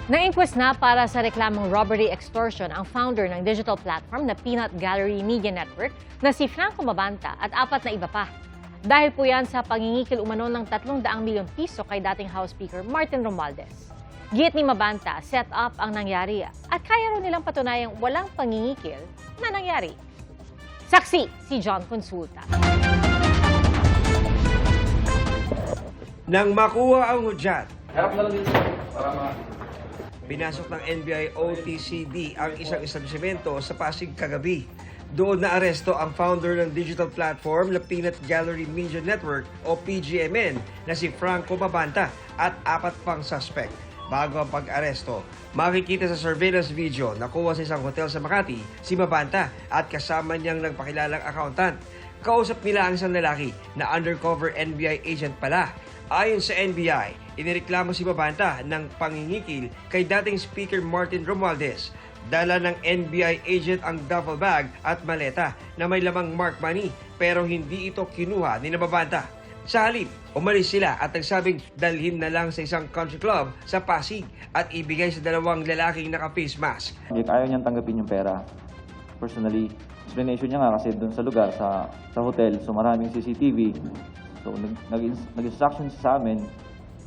Na-inquest na para sa reklamong robbery extortion ang founder ng digital platform na Peanut Gallery Media Network na si Franco Mabanta at 4 na iba pa. Dahil po yan sa pangingikil umano ng 300 milyong piso kay dating House Speaker Martin Romualdez. Git ni Mabanta, set up ang nangyari at kaya raw nilang patunayang walang pangingikil na nangyari. Saksi si John Consulta. Nang makuha ang hudyat, Harap na lang dito para pinasok ng NBI OTCD ang isang establishmento sa Pasig kagabi. Doon na aresto ang founder ng digital platform na Peanut Gallery Media Network o PGMN na si Franco Mabanta at 4 pang suspect. Bago ang pag-aresto, makikita sa surveillance video na kuha sa isang hotel sa Makati si Mabanta at kasama niyang nagpakilalang accountant. Kausap nila ang isang lalaki na undercover NBI agent pala. Ayon sa NBI, inireklamo si Mabanta ng pangingikil kay dating Speaker Martin Romualdez. Dala ng NBI agent ang duffel bag at maleta na may lamang marked money pero hindi ito kinuha ni Mabanta. Sa halip, umalis sila at nagsabing dalhin na lang sa isang country club sa Pasig at ibigay sa 2 lalaking naka-face mask. ayaw niyang tanggapin yung pera. Personally, explanation niya nga kasi doon sa lugar, sa hotel, so maraming CCTV. So nag-instruction siya sa amin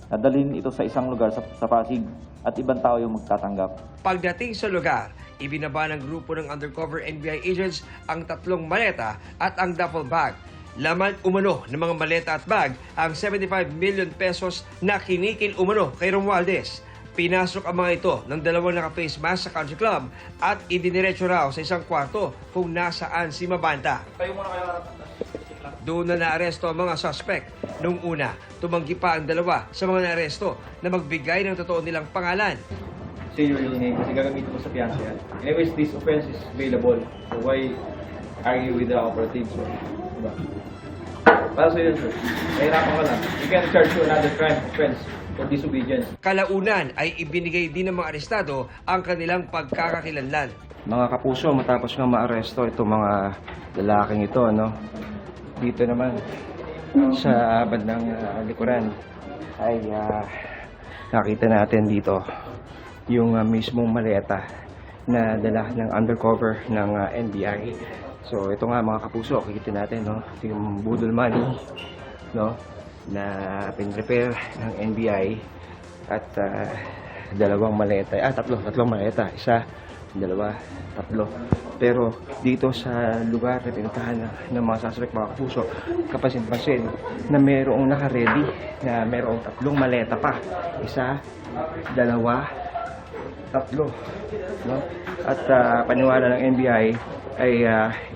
na dalhin ito sa isang lugar sa Pasig at ibang tao yung magtatanggap. Pagdating sa lugar, ibinaba ng grupo ng undercover NBI agents ang 3 maleta at ang duffel bag. Laman umano ng mga maleta at bag ang 75 million pesos na kinikil umano kay Romualdez. Pinasok ang mga ito ng 2 naka-face mask sa country club at idiniretso raw sa isang kwarto kung nasaan si Mabanta. Doon na naaresto ang mga suspect. Noong una, tumanggi pa ang 2 sa mga naaresto na magbigay ng totoo nilang pangalan. Say your real name kasi gagamitin mo sa fiancé yan. Anyways, this offense is bailable. So why argue with the operative? So, diba? Para sa yun, sir. Nahirapan ka lang. You can charge you another crime offense for disobedience. Kalaunan ay ibinigay din ng mga arestado ang kanilang pagkakakilanlan. Mga kapuso, matapos nga maaresto itong mga lalaking ito, no? Dito naman sa bandang likuran ay nakita natin dito yung mismong maleta na dala ng undercover ng NBI. So ito nga mga kapuso, kikita natin, no? Ito yung budol money, no? Na pin-prepare ng NBI at 2 maleta, 3 maleta, 1, 2, 3. Pero dito sa lugar na pinuntahan ng mga suspect, mga kapuso, kapansin-pansin na mayroong naka-ready, na mayroong 3 maleta pa. 1, 2, 3. No? At paniwala ng NBI ay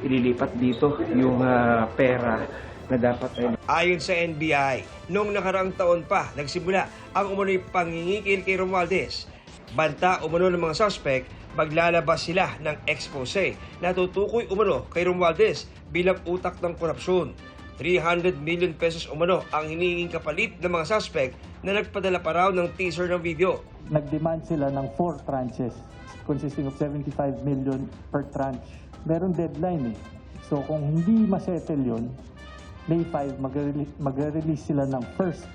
ililipat dito yung pera na dapat ay... Ayon sa NBI, noong nakaraang taon pa nagsimula ang umano'y pangingikil kay Romualdez. Banta umano ng mga suspect, maglalabas sila ng expose na tutukoy umano kay Romualdez bilang utak ng korupsyon. 300 million pesos umano ang hinihinging kapalit ng mga suspect na nagpadala pa raw ng teaser ng video. Nag-demand sila ng 4 tranches consisting of 75 million per tranche. Meron deadline eh. So kung hindi masettle yun, May 5, mag-release sila ng first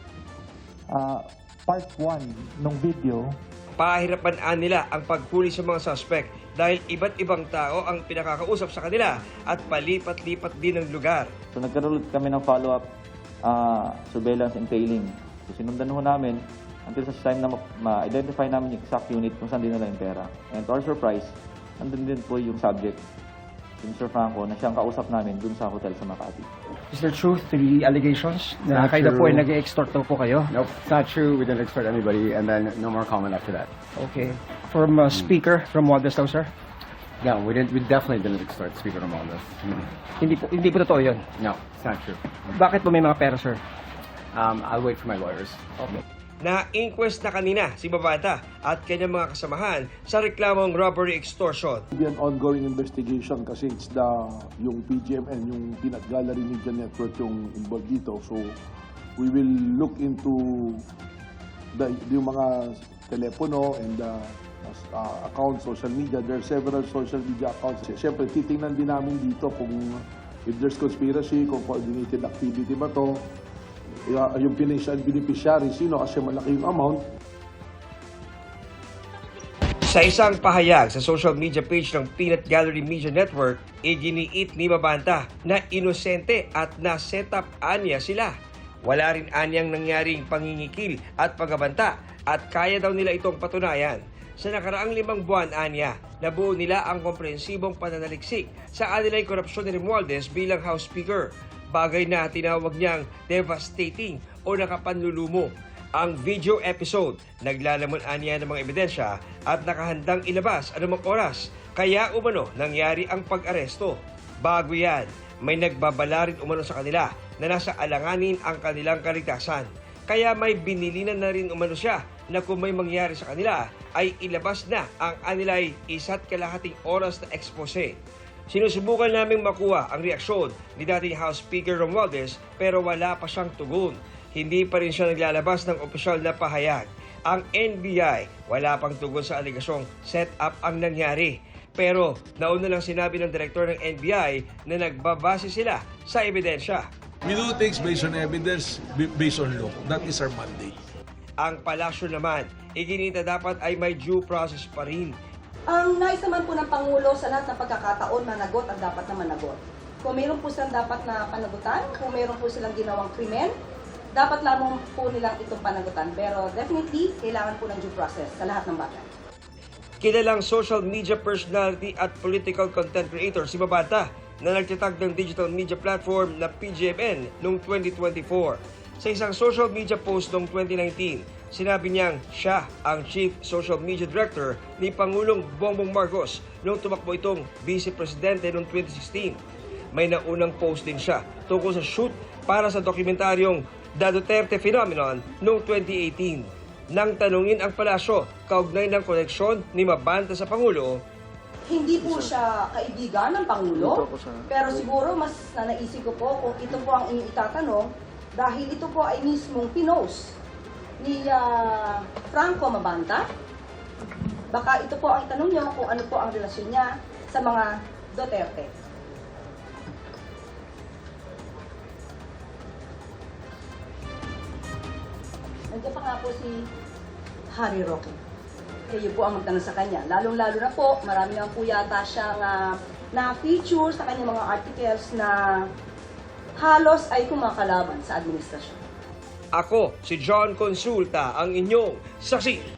part 1 ng video. Pahirapan nila ang paghuli sa mga suspect dahil iba't ibang tao ang pinakakausap sa kanila at palipat-lipat din ng lugar. So nagkaroon kami ng follow-up surveillance and tailing. So sinundan ho namin until sa time na ma-identify namin yung exact unit kung saan dinala yung pera. And to our surprise, nandun din po yung subject, si Mr. Franco, na siyang kausap namin dun sa hotel sa Makati. Is there truth to the allegations na kayo po ay nag-extort daw po kayo? Nope, it's not true. We didn't extort anybody, and then no more comment after that. Okay. From Speaker Romualdez daw, sir? No, we didn't. We definitely didn't extort Speaker Romualdez. Hindi po totoo yun. No, it's not true. Bakit po may mga pera, sir? I'll wait for my lawyers. Okay. Na-inquest na kanina si Mabanta at kanyang mga kasamahan sa reklamong robbery extortion. Be an ongoing investigation kasi it's yung PGMN, yung Peanut Gallery Media Network yung involved dito. So we will look into yung mga telepono and accounts, social media. There are several social media accounts. Siyempre, titingnan din namin dito kung if there's conspiracy, kung coordinated activity ba to, yung beneficiary, sino kasi malaki yung amount. Sa isang pahayag sa social media page ng Peanut Gallery Media Network, iginiit ni Mabanta na inosente at na-set up anya sila. Wala rin anyang nangyaring pangingikil at pagbabanta at kaya daw nila itong patunayan. Sa nakaraang 5 buwan, anya, nabuo nila ang komprehensibong pananaliksik sa anilay korupsyon ni Romualdez bilang House Speaker. Bagay na tinawag niyang devastating o nakapanlulumo. Ang video episode, naglalaman anya ng mga ebidensya at nakahandang ilabas anumang oras, kaya umano nangyari ang pag-aresto. Bago yan, may nagbabala rin umano sa kanila na nasa alanganin ang kanilang kaligtasan. Kaya may binilinan na rin umano siya na kung may mangyari sa kanila ay ilabas na ang anilay 1.5 oras na expose. Sinusubukan naming makuha ang reaksyon ni dating House Speaker Romualdez pero wala pa siyang tugon. Hindi pa rin siya naglalabas ng opisyal na pahayag. Ang NBI wala pang tugon sa aligasyong set up ang nangyari. Pero nauna lang sinabi ng direktor ng NBI na nagbabase sila sa ebidensya. We do things based on evidence, based on law. That is our mandate. Ang palasyo naman, iginita dapat ay may due process pa rin. Ang nais naman po ng Pangulo sa lahat ng pagkakataon, managot ang dapat na managot. Kung mayroon po silang dapat na panagutan, kung mayroon po silang ginawang krimen, dapat lamang po nilang itong panagutan. Pero definitely, kailangan po ng due process sa lahat ng bagay. Kilalang social media personality at political content creator si Mabanta na nagtatag ng digital media platform na PGMN noong 2024. Sa isang social media post noong 2019, sinabi niyang siya ang Chief Social Media Director ni Pangulong Bongbong Marcos noong tumakbo itong Vice Presidente noong 2016. May naunang post din siya tungkol sa shoot para sa dokumentaryong The Duterte Phenomenon noong 2018. Nang tanungin ang palasyo kaugnay ng koneksyon ni Mabanta sa Pangulo, Hindi po siya kaibigan ng Pangulo, pero siguro mas nanaisip ko po kung ito po ang inyong itatanong dahil ito po ay mismong pinost ni Franco Mabanta. Baka ito po ang itanong niyo kung ano po ang relasyon niya sa mga Duterte. Nandiyan pa nga po si Harry Roque. Kayo po ang magtanong sa kanya. Lalong-lalo na po, marami naman po yata siyang na-feature sa kanyang mga articles na halos ay kumakalaban sa administrasyon. ako si John Consulta, ang inyong saksi.